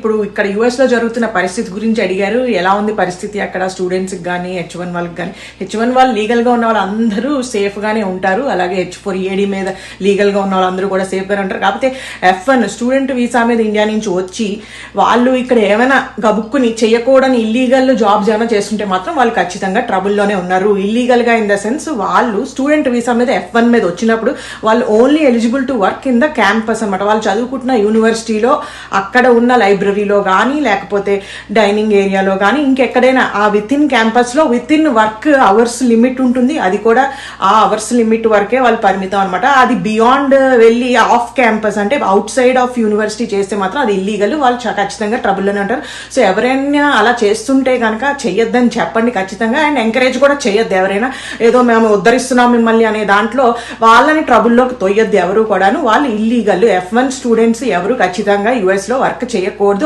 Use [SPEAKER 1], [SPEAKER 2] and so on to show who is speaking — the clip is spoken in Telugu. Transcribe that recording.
[SPEAKER 1] ఇప్పుడు ఇక్కడ యుఎస్ లో జరుగుతున్న పరిస్థితి గురించి అడిగారు. ఎలా ఉంది పరిస్థితి అక్కడ స్టూడెంట్స్ కి కానీ H1 వాళ్ళకి కానీ. H1 వాళ్ళు లీగల్ గా ఉన్న వాళ్ళందరూ సేఫ్ గానే ఉంటారు. అలాగే H4 EAD మీద లీగల్ గా ఉన్న వాళ్ళందరూ కూడా సేఫ్ గానే ఉంటారు. కాకపోతే F1 స్టూడెంట్ వీసా మీద ఇండియా నుంచి వచ్చి వాళ్ళు ఇక్కడ ఏమైనా గబుక్కుని చేయకూడని ఇల్లీగల్ జాబ్స్ ఏమైనా చేస్తుంటే మాత్రం వాళ్ళు ఖచ్చితంగా ట్రబుల్లోనే ఉన్నారు. ఇల్లీగల్ గా ఇన్ ద సెన్స్ వాళ్ళు స్టూడెంట్ వీసా మీద F1 మీద వచ్చినప్పుడు వాళ్ళు only eligible to work in the campus అనమాట. వాళ్ళు చదువుకుంటున్న యూనివర్సిటీలో అక్కడ ఉన్న లైబ్రరీలో కానీ లేకపోతే డైనింగ్ ఏరియాలో కానీ ఇంకెక్కడైనా ఆ విత్ ఇన్ క్యాంపస్ లో with in work hours limit ఉంటుంది. అది కూడా ఆ అవర్స్ లిమిట్ వరకే వాళ్ళు పరిమితం అనమాట. అది బియాండ్ వెళ్ళి ఆఫ్ క్యాంపస్ అంటే అవుట్ సైడ్ ఆఫ్ యూనివర్సిటీ చేస్తే మాత్రం అది ఇల్లీగల్. వాళ్ళు ఖచ్చితంగా ట్రబుల్లోనే ఉంటారు. సో ఎవరైనా అలా చేస్తుంటే కనుక చెయ్యొద్దని చెప్పండి ఖచ్చితంగా. అండ్ ఎంకరేజ్ కూడా చేయొద్దు. ఎవరైనా ఏదో మేము ఉద్ధరిస్తున్నాం మిమ్మల్ని అనే దాంట్లో వాళ్ళని ట్రబుల్లోకి తొయ్యొద్దు ఎవరు కూడాను. వాళ్ళు ఇల్లీగల్. F1 స్టూడెంట్స్ ఎవరు ఖచ్చితంగా యుఎస్ లో వర్క్ చేయకూడదు